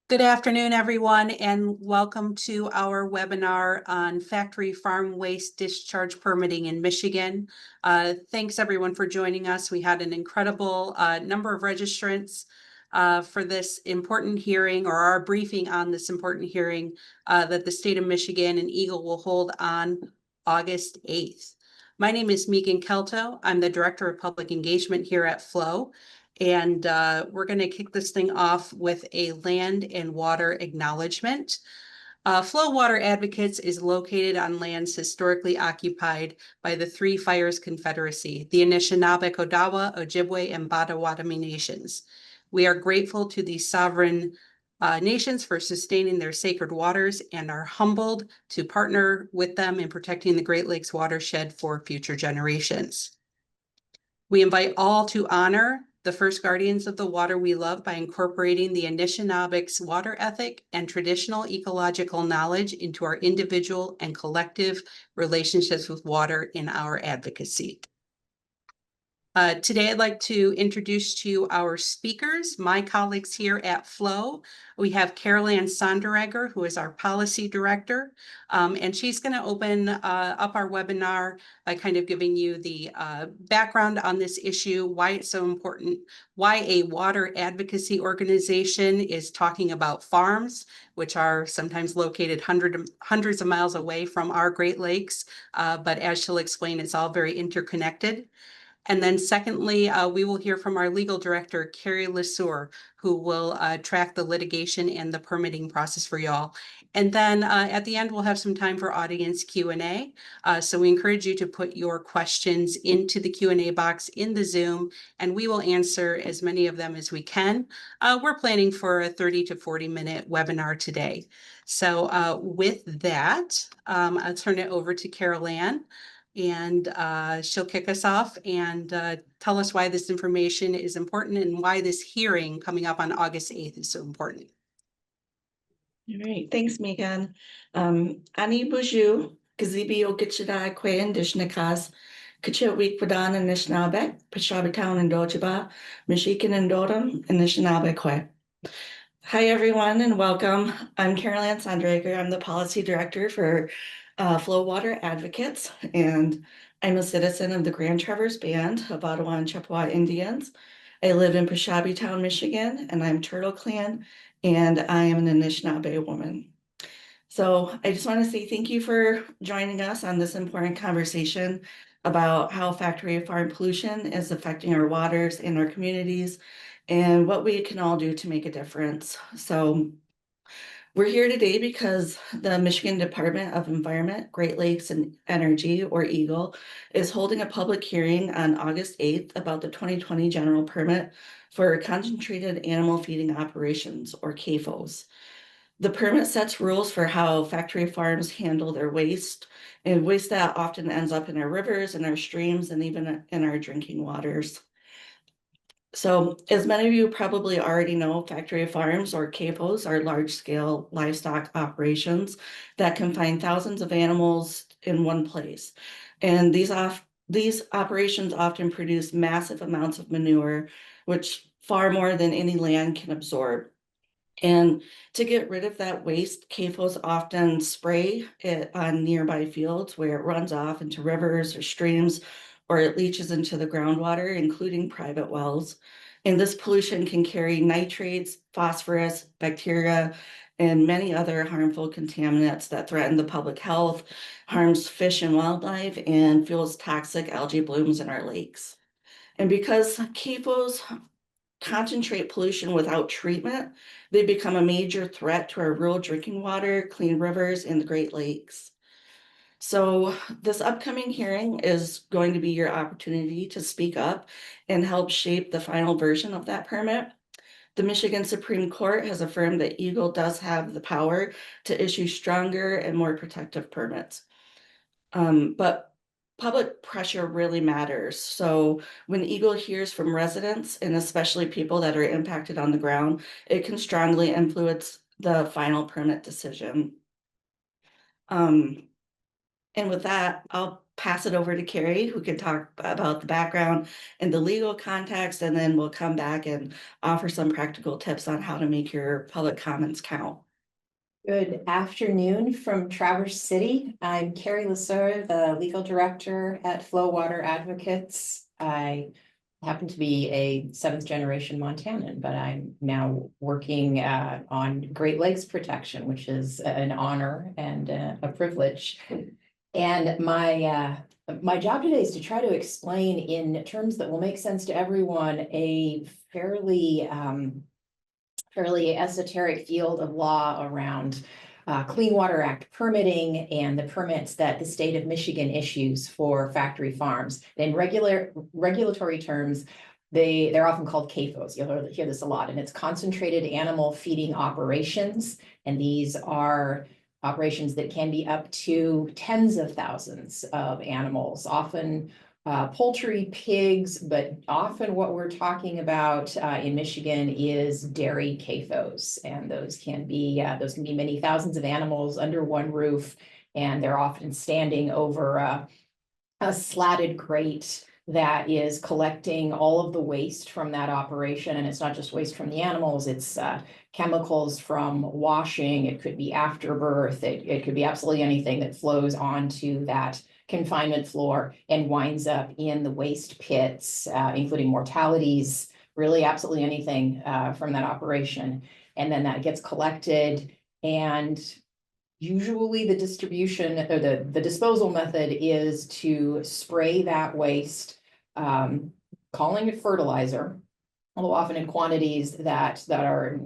Good afternoon, everyone, and welcome to our webinar on factory farm waste discharge permitting in Michigan. Thanks, everyone, for joining us. We had an incredible number of registrants for this important hearing, or our briefing on this important hearing that the state of Michigan and EGLE will hold on August 8th. My name is Megan Kelto. I'm the Director of Public Engagement here at FLOW. And we're going to kick this thing off with a land and water acknowledgement. Flow Water Advocates is located on lands historically occupied by the Three Fires Confederacy, the Anishinaabe, Odawa, Ojibwe, and Potawatomi nations. We are grateful to these sovereign nations for sustaining their sacred waters and are humbled to partner with them in protecting the Great Lakes watershed for future generations. We invite all to honor the first guardians of the water we love by incorporating the Anishinaabeg's water ethic and traditional ecological knowledge into our individual and collective relationships with water in our advocacy. Today, I'd like to introduce to you our speakers, my colleagues here at FLOW. We have Carol Ann Sonderegger, who is our policy director, and she's going to open up our webinar by kind of giving you the background on this issue, why it's so important, why a water advocacy organization is talking about farms, which are sometimes located hundreds of miles away from our Great Lakes, but as she'll explain, it's all very interconnected. And then secondly, we will hear from our legal director, Carrie Lesueur, who will track the litigation and the permitting process for y'all. And then at the end, we'll have some time for audience Q&A. So we encourage you to put your questions into the Q&A box in the Zoom, and we will answer as many of them as we can. We're planning for a 30 to 40-minute webinar today. So with that, I'll turn it over to Carol Ann. And she'll kick us off and tell us why this information is important and why this hearing coming up on August 8th is so important. All right, thanks, Megan. Ani buju, gazibi o gichida kwe and dishnakas, kachit week padan and Nishnabek, Pashabatown and Dojiba, Michigan and Dodam, and Nishnabek kwe. Hi, everyone, and welcome. I'm Carol Ann Sonderegger. I'm the policy director for Flow Water Advocates, and I'm a citizen of the Grand Traverse Band of Ottawa and Chippewa Indians. I live in Pashabatown, Michigan, and I'm Turtle Clan, and I am an Anishinaabe woman. So I just want to say thank you for joining us on this important conversation about how factory farm pollution is affecting our waters and our communities and what we can all do to make a difference. So we're here today because the Michigan Department of Environment, Great Lakes and Energy, or EGLE, is holding a public hearing on August 8th about the 2020 General Permit for Concentrated Animal Feeding Operations, or CAFOs. The permit sets rules for how factory farms handle their waste, and waste that often ends up in our rivers and our streams and even in our drinking waters. So as many of you probably already know, factory farms, or CAFOs, are large-scale livestock operations that confine thousands of animals in one place. And these operations often produce massive amounts of manure, which far more than any land can absorb. And to get rid of that waste, CAFOs often spray it on nearby fields where it runs off into rivers or streams, or it leaches into the groundwater, including private wells. And this pollution can carry nitrates, phosphorus, bacteria, and many other harmful contaminants that threaten the public health, harms fish and wildlife, and fuels toxic algae blooms in our lakes. And because CAFOs concentrate pollution without treatment, they become a major threat to our rural drinking water, clean rivers, and the Great Lakes. So this upcoming hearing is going to be your opportunity to speak up and help shape the final version of that permit. The Michigan Supreme Court has affirmed that EGLE does have the power to issue stronger and more protective permits. But public pressure really matters. So when EGLE hears from residents, and especially people that are impacted on the ground, it can strongly influence the final permit decision. And with that, I'll pass it over to Carrie, who can talk about the background and the legal context, and then we'll come back and offer some practical tips on how to make your public comments count. Good afternoon from Traverse City. I'm Carrie Lesur, the legal director at Flow Water Advocates. I happen to be a seventh generation Montanan, but I'm now working on Great Lakes protection, which is an honor and a privilege. And my job today is to try to explain in terms that will make sense to everyone a fairly esoteric field of law around Clean Water Act permitting and the permits that the state of Michigan issues for factory farms. In regulatory terms, they're often called CAFOs. You'll hear this a lot, and it's concentrated animal feeding operations. And these are operations that can be up to tens of thousands of animals, often poultry, pigs, but often what we're talking about in Michigan is dairy CAFOs, and those can be many thousands of animals under one roof, and they're often standing over a slatted grate that is collecting all of the waste from that operation. And it's not just waste from the animals, it's chemicals from washing, it could be afterbirth, it could be absolutely anything that flows onto that confinement floor and winds up in the waste pits, including mortalities, really absolutely anything from that operation. And then that gets collected, and usually the distribution or the disposal method is to spray that waste, calling it fertilizer, although often in quantities that are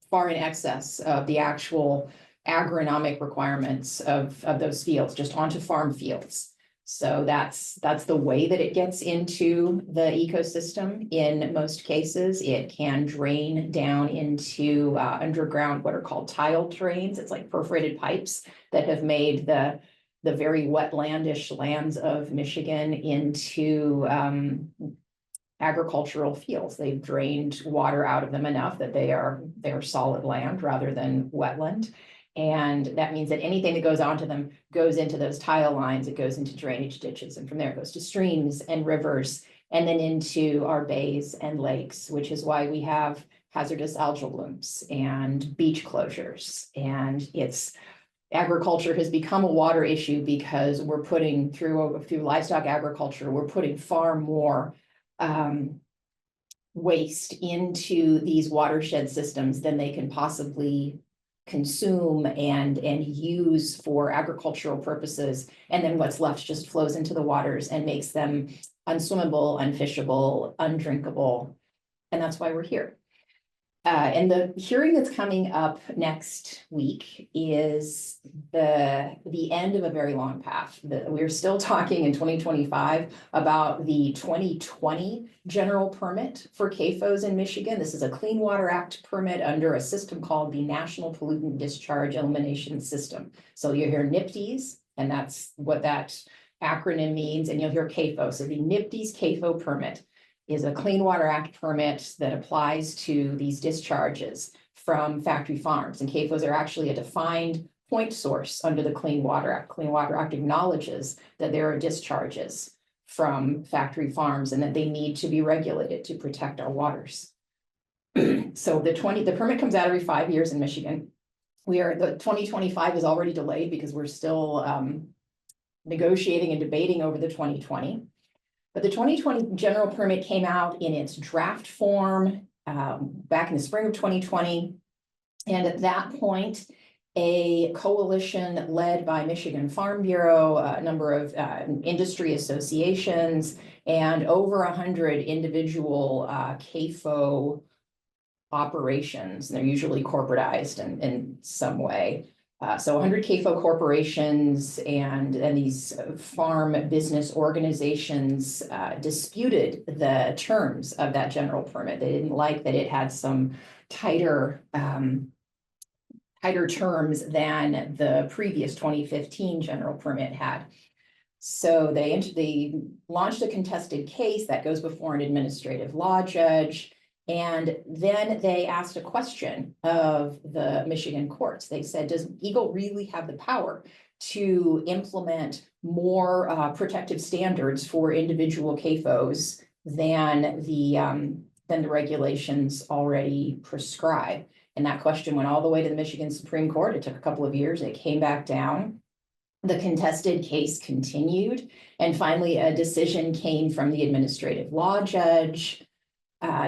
far in excess of the actual agronomic requirements of those fields, just onto farm fields. So that's the way that it gets into the ecosystem. In most cases, it can drain down into underground, what are called tile drains. It's like perforated pipes that have made the very wetlandish lands of Michigan into agricultural fields. They've drained water out of them enough that they are solid land rather than wetland. And that means that anything that goes onto them goes into those tile lines, it goes into drainage ditches, and from there it goes to streams and rivers, and then into our bays and lakes, which is why we have hazardous algal blooms and beach closures. And agriculture has become a water issue because we're putting through livestock agriculture, we're putting far more waste into these watershed systems than they can possibly consume and use for agricultural purposes. And then what's left just flows into the waters and makes them unswimmable, unfishable, undrinkable. And that's why we're here. And the hearing that's coming up next week is the end of a very long path. We're still talking in 2025 about the 2020 general permit for CAFOs in Michigan. This is a Clean Water Act permit under a system called the National Pollutant Discharge Elimination System. So you hear NPDES, and that's what that acronym means, and you'll hear CAFO. So the NPDES-CAFO permit is a Clean Water Act permit that applies to these discharges from factory farms. And CAFOs are actually a defined point source under the Clean Water Act. Clean Water Act acknowledges that there are discharges from factory farms and that they need to be regulated to protect our waters. So the permit comes out every 5 years in Michigan. The 2025 is already delayed because we're still negotiating and debating over the 2020. But the 2020 general permit came out in its draft form back in the spring of 2020. And at that point, a coalition led by Michigan Farm Bureau, a number of industry associations, and over 100 individual CAFO operations. They're usually corporatized in some way. So 100 CAFO corporations and these farm business organizations disputed the terms of that general permit. They didn't like that it had some tighter terms than the previous 2015 general permit had. So they launched a contested case that goes before an administrative law judge. And then they asked a question of the Michigan courts. They said, does EGLE really have the power to implement more protective standards for individual CAFOs than the regulations already prescribe. And that question went all the way to the Michigan Supreme Court. It took a couple of years. It came back down. The contested case continued, and finally a decision came from the administrative law judge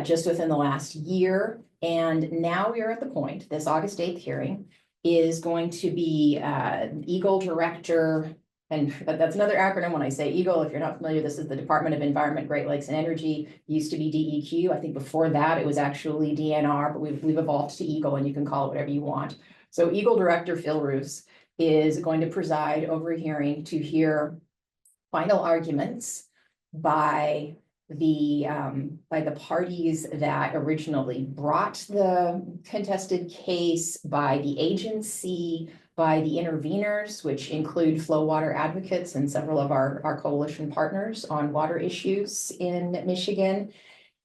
just within the last year. And now we are at the point, this August 8th hearing is going to be EGLE director, and that's another acronym when I say EGLE. If you're not familiar, this is the Department of Environment, Great Lakes and Energy. It used to be DEQ. I think before that it was actually DNR, but we've evolved to EGLE, and you can call it whatever you want. So EGLE director Phil Roos is going to preside over a hearing to hear final arguments by the parties that originally brought the contested case, by the agency, by the interveners, which include flow water advocates and several of our coalition partners on water issues in Michigan.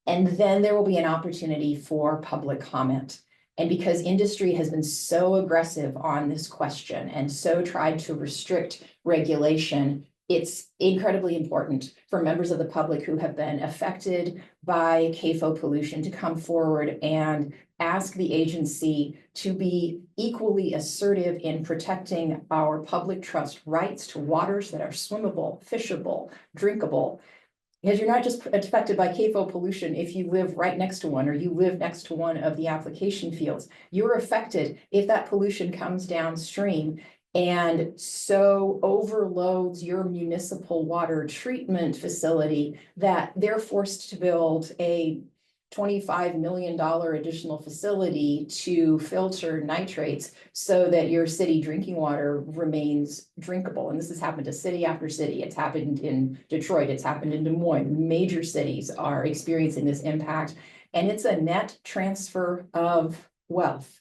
And then there will be an opportunity for public comment. And because industry has been so aggressive on this question and so tried to restrict regulation, it's incredibly important for members of the public who have been affected by CAFO pollution to come forward and ask the agency to be equally assertive in protecting our public trust rights to waters that are swimmable, fishable, drinkable. Because you're not just affected by CAFO pollution if you live right next to one or you live next to one of the application fields. You're affected if that pollution comes downstream and so overloads your municipal water treatment facility that they're forced to build a $25 million additional facility to filter nitrates so that your city drinking water remains drinkable. And this has happened to city after city. It's happened in Detroit. It's happened in Des Moines. Major cities are experiencing this impact. And it's a net transfer of wealth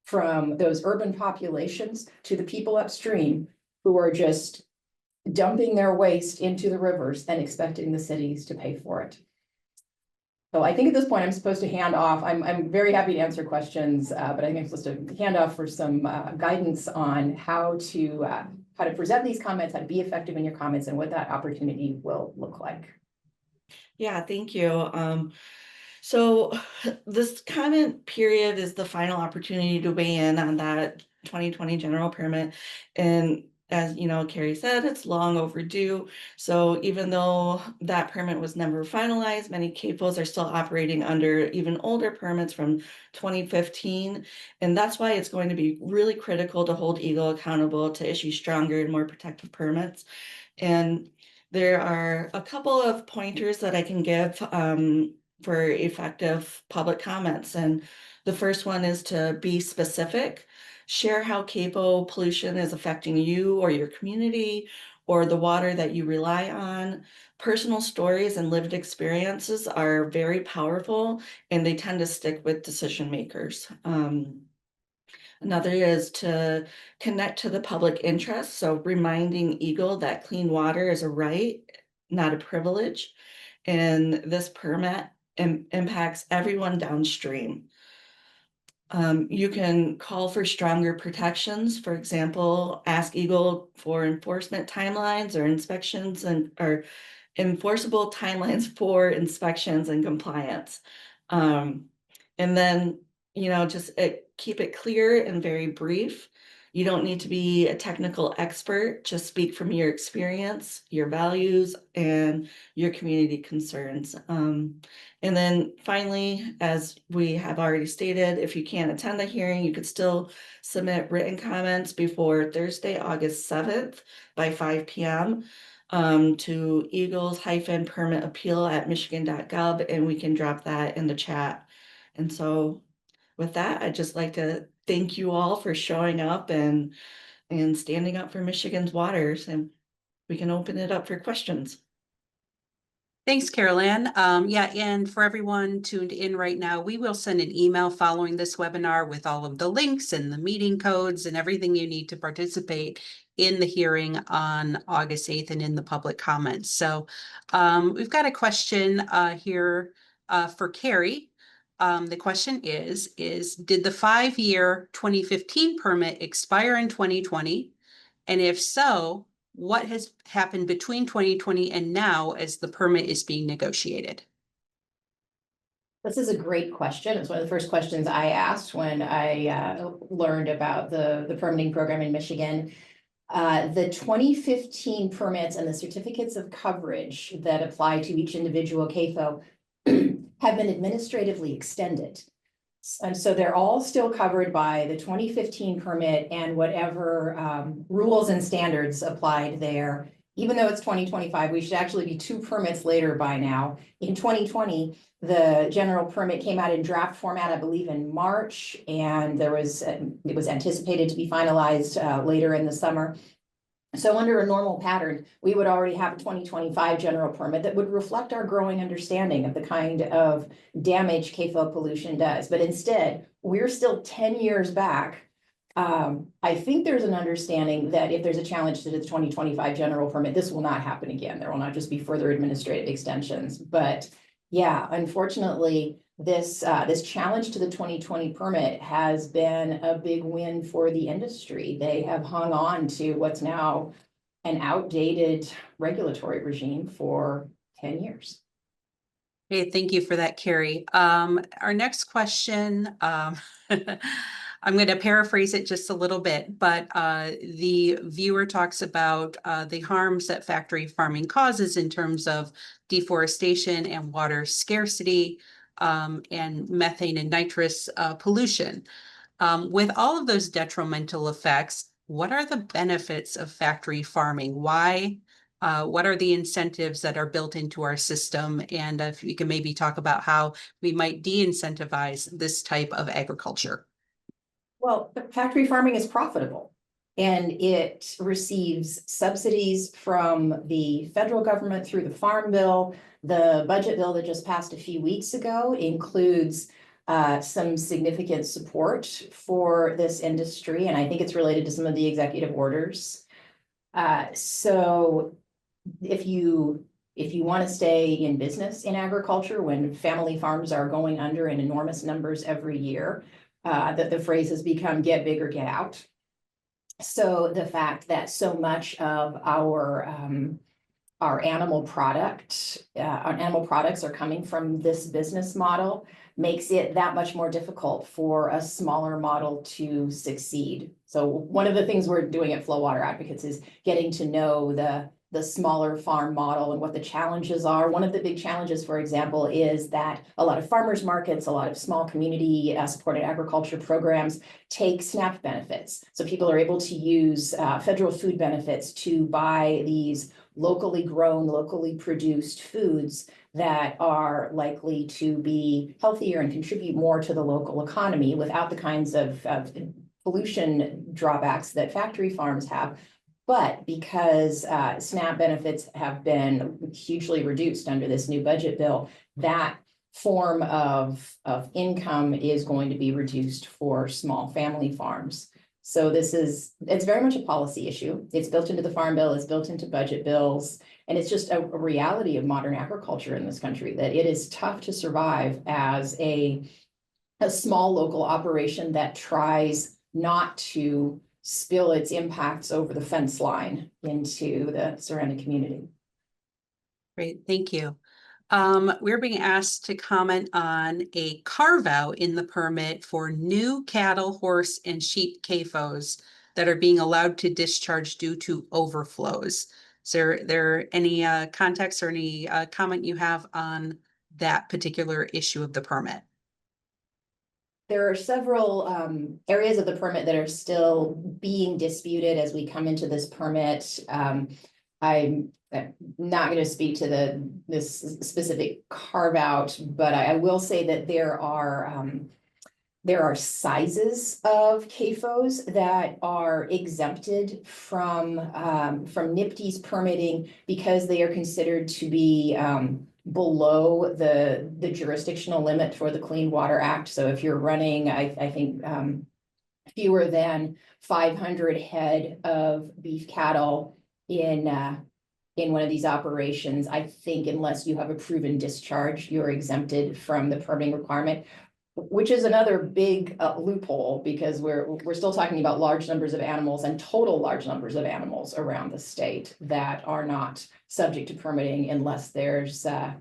from those urban populations to the people upstream who are just dumping their waste into the rivers and expecting the cities to pay for it. So I think at this point, I'm supposed to hand off. I'm very happy to answer questions, but I think I'm supposed to hand off for some guidance on how to present these comments, how to be effective in your comments, and what that opportunity will look like. Yeah, thank you. So this comment period is the final opportunity to weigh in on that 2020 general permit. And as you know, Carrie said, it's long overdue. So even though that permit was never finalized, many CAFOs are still operating under even older permits from 2015. And that's why it's going to be really critical to hold EGLE accountable to issue stronger and more protective permits. And there are a couple of pointers that I can give for effective public comments. And the first one is to be specific. Share how CAFO pollution is affecting you or your community or the water that you rely on. Personal stories and lived experiences are very powerful, and they tend to stick with decision makers. Another is to connect to the public interest. So reminding EGLE that clean water is a right, not a privilege. And this permit impacts everyone downstream. You can call for stronger protections. For example, ask EGLE for enforcement timelines or inspections or enforceable timelines for inspections and compliance. And then, just keep it clear and very brief. You don't need to be a technical expert. Just speak from your experience, your values, and your community concerns. And then finally, as we have already stated, if you can't attend the hearing, you could still submit written comments before Thursday, August 7th by 5 p.m. To eagles-permit-appeal@michigan.gov, and we can drop that in the chat. And so with that, I'd just like to thank you all for showing up and standing up for Michigan's waters, and we can open it up for questions. Thanks, Carol Ann. Yeah, and for everyone tuned in right now, we will send an email following this webinar with all of the links and the meeting codes and everything you need to participate in the hearing on August 8th and in the public comments. So we've got a question here for Carrie. The question is did the 5-year 2015 permit expire in 2020? And if so, what has happened between 2020 and now as the permit is being negotiated? This is a great question. It's one of the first questions I asked when I learned about the permitting program in Michigan. The 2015 permits and the certificates of coverage that apply to each individual CAFO have been administratively extended. And so they're all still covered by the 2015 permit and whatever rules and standards applied there. Even though it's 2025, we should actually be 2 permits later by now. In 2020, the general permit came out in draft format, I believe, in March, and it was anticipated to be finalized later in the summer. So under a normal pattern, we would already have a 2025 general permit that would reflect our growing understanding of the kind of damage CAFO pollution does. But instead, we're still 10 years back. I think there's an understanding that if there's a challenge to the 2025 general permit, this will not happen again. There will not just be further administrative extensions. But yeah, unfortunately, this challenge to the 2020 permit has been a big win for the industry. They have hung on to what's now an outdated regulatory regime for 10 years. Okay, thank you for that, Carrie. Our next question, I'm going to paraphrase it just a little bit, but the viewer talks about the harms that factory farming causes in terms of deforestation and water scarcity, and methane and nitrous pollution. With all of those detrimental effects, what are the benefits of factory farming? Why? What are the incentives that are built into our system? And if you can maybe talk about how we might de-incentivize this type of agriculture. Well, factory farming is profitable and it receives subsidies from the federal government through the Farm Bill. The budget bill that just passed a few weeks ago includes some significant support for this industry, and I think it's related to some of the executive orders. So if you want to stay in business in agriculture when family farms are going under in enormous numbers every year, that the phrase has become get big or get out. So the fact that so much of our animal products are coming from this business model makes it that much more difficult for a smaller model to succeed. So one of the things we're doing at Flow Water Advocates is getting to know the smaller farm model and what the challenges are. One of the big challenges, for example, is that a lot of farmers markets, a lot of small community supported agriculture programs take SNAP benefits. So people are able to use federal food benefits to buy these locally grown, locally produced foods that are likely to be healthier and contribute more to the local economy without the kinds of pollution drawbacks that factory farms have. But because SNAP benefits have been hugely reduced under this new budget bill, that form of income is going to be reduced for small family farms. So it's very much a policy issue. It's built into the Farm Bill, it's built into budget bills, and it's just a reality of modern agriculture in this country that it is tough to survive as a small local operation that tries not to spill its impacts over the fence line into the surrounding community. Great, thank you. We're being asked to comment on a carve-out in the permit for new cattle, horse, and sheep CAFOs that are being allowed to discharge due to overflows. Is there any context or any comment you have on that particular issue of the permit? There are several areas of the permit that are still being disputed as we come into this permit. I'm not going to speak to this specific carve out, but I will say that there are sizes of CAFOs that are exempted from NPDES permitting because they are considered to be below the jurisdictional limit for the Clean Water Act. So if you're running, I think fewer than 500 head of beef cattle in one of these operations, I think unless you have a proven discharge, you're exempted from the permitting requirement. which is another big loophole, because we're still talking about large numbers of animals and total large numbers of animals around the state that are not subject to permitting unless there's a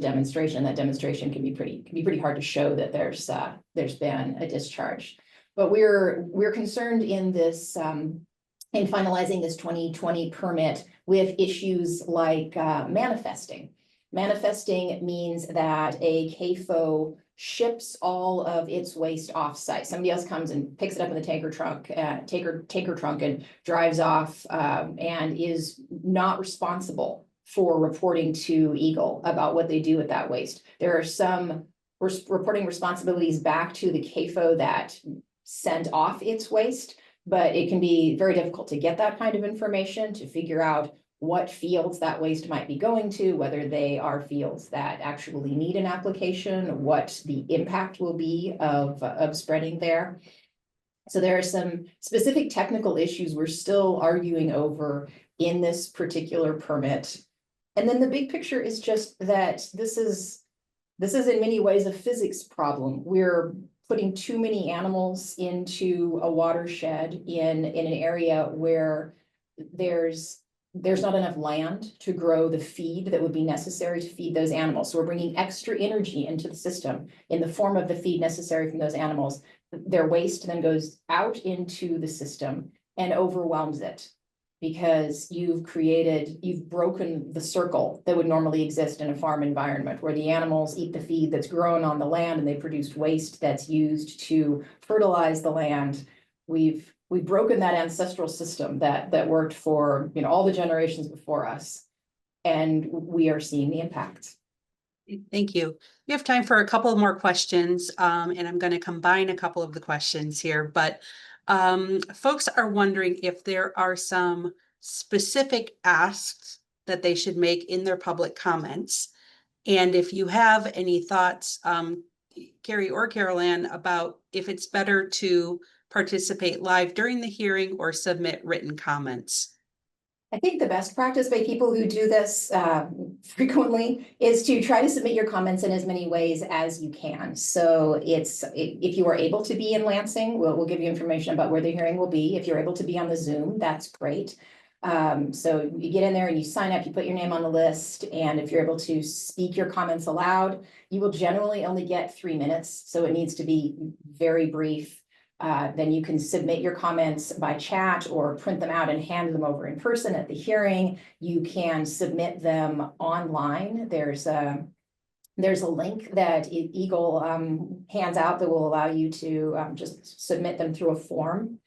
demonstration. That demonstration can be pretty hard to show that there's been a discharge. But we're concerned in this in finalizing this 2020 permit with issues like manifesting. Manifesting means that a CAFO ships all of its waste off-site. Somebody else comes and picks it up in the tanker trunk and drives off and is not responsible for reporting to EGLE about what they do with that waste. There are some reporting responsibilities back to the CAFO that sent off its waste, but it can be very difficult to get that kind of information, to figure out what fields that waste might be going to, whether they are fields that actually need an application, what the impact will be of spreading there. So there are some specific technical issues we're still arguing over in this particular permit. And then the big picture is just that this is in many ways a physics problem. We're putting too many animals into a watershed in an area where there's not enough land to grow the feed that would be necessary to feed those animals. So we're bringing extra energy into the system in the form of the feed necessary from those animals. Their waste then goes out into the system and overwhelms it, because you've broken the circle that would normally exist in a farm environment, where the animals eat the feed that's grown on the land and they produce waste that's used to fertilize the land. We've broken that ancestral system that worked for all the generations before us, and we are seeing the impacts. Thank you. We have time for a couple more questions, and I'm going to combine a couple of the questions here, but folks are wondering if there are some specific asks that they should make in their public comments. And if you have any thoughts, Carrie or Carol Ann, about if it's better to participate live during the hearing or submit written comments. I think the best practice by people who do this frequently is to try to submit your comments in as many ways as you can. So if you are able to be in Lansing, we'll give you information about where the hearing will be. If you're able to be on the Zoom, that's great. So you get in there and you sign up, you put your name on the list, and if you're able to speak your comments aloud, you will generally only get 3 minutes. So it needs to be very brief. Then you can submit your comments by chat or print them out and hand them over in person at the hearing. You can submit them online. There's a link that EGLE hands out that will allow you to just submit them through a form.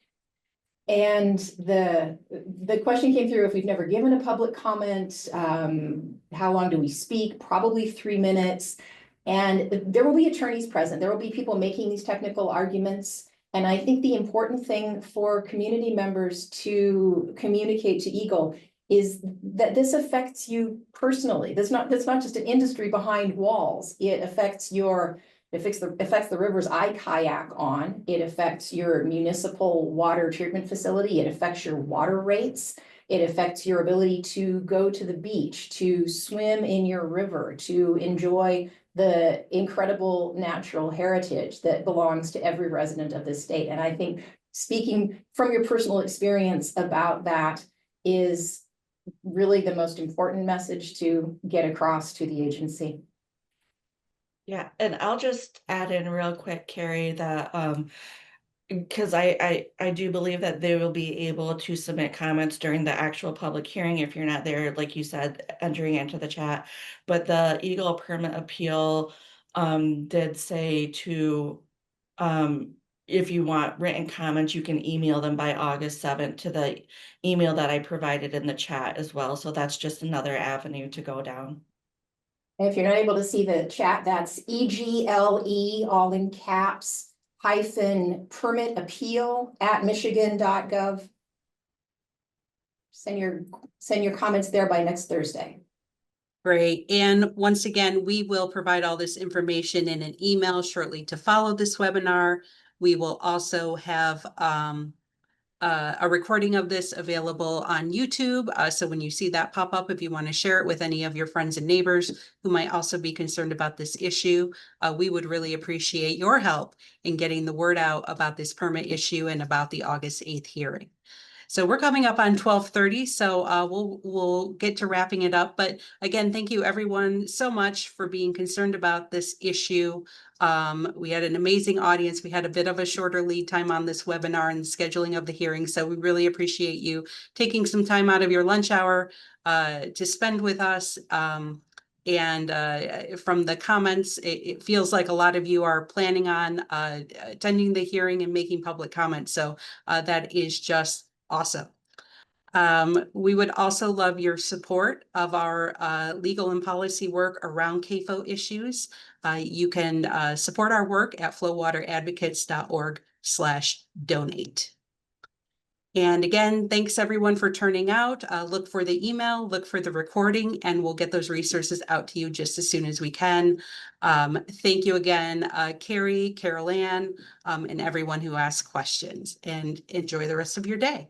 And the question came through, if we've never given a public comment, how long do we speak? Probably 3 minutes. And there will be attorneys present. There will be people making these technical arguments. And I think the important thing for community members to communicate to EGLE is that this affects you personally. That's not just an industry behind walls. It affects the rivers I kayak on. It affects your municipal water treatment facility. It affects your water rates. It affects your ability to go to the beach, to swim in your river, to enjoy the incredible natural heritage that belongs to every resident of this state. And I think speaking from your personal experience about that is really the most important message to get across to the agency. Yeah, and I'll just add in real quick, Carrie, that because I do believe that they will be able to submit comments during the actual public hearing if you're not there, like you said, entering into the chat. But the EGLE permit appeal did say to if you want written comments, you can email them by August 7th to the email that I provided in the chat as well. So that's just another avenue to go down. And if you're not able to see the chat, that's EGLE, all in caps, -permit appeal at michigan.gov. Send your comments there by next Thursday. Great. And once again, we will provide all this information in an email shortly to follow this webinar. We will also have a recording of this available on YouTube. So when you see that pop up, if you want to share it with any of your friends and neighbors who might also be concerned about this issue, we would really appreciate your help in getting the word out about this permit issue and about the August 8th hearing. So we're coming up on 12:30, so we'll get to wrapping it up. But again, thank you everyone so much for being concerned about this issue. We had an amazing audience. We had a bit of a shorter lead time on this webinar and the scheduling of the hearing, so we really appreciate you taking some time out of your lunch hour to spend with us. And from the comments, it feels like a lot of you are planning on attending the hearing and making public comments. So that is just awesome. We would also love your support of our legal and policy work around CAFO issues. You can support our work at flowwateradvocates.org/donate. And again, thanks everyone for turning out. Look for the email, look for the recording, and we'll get those resources out to you just as soon as we can. Thank you again, Carrie, Carol Ann, and everyone who asked questions, and enjoy the rest of your day.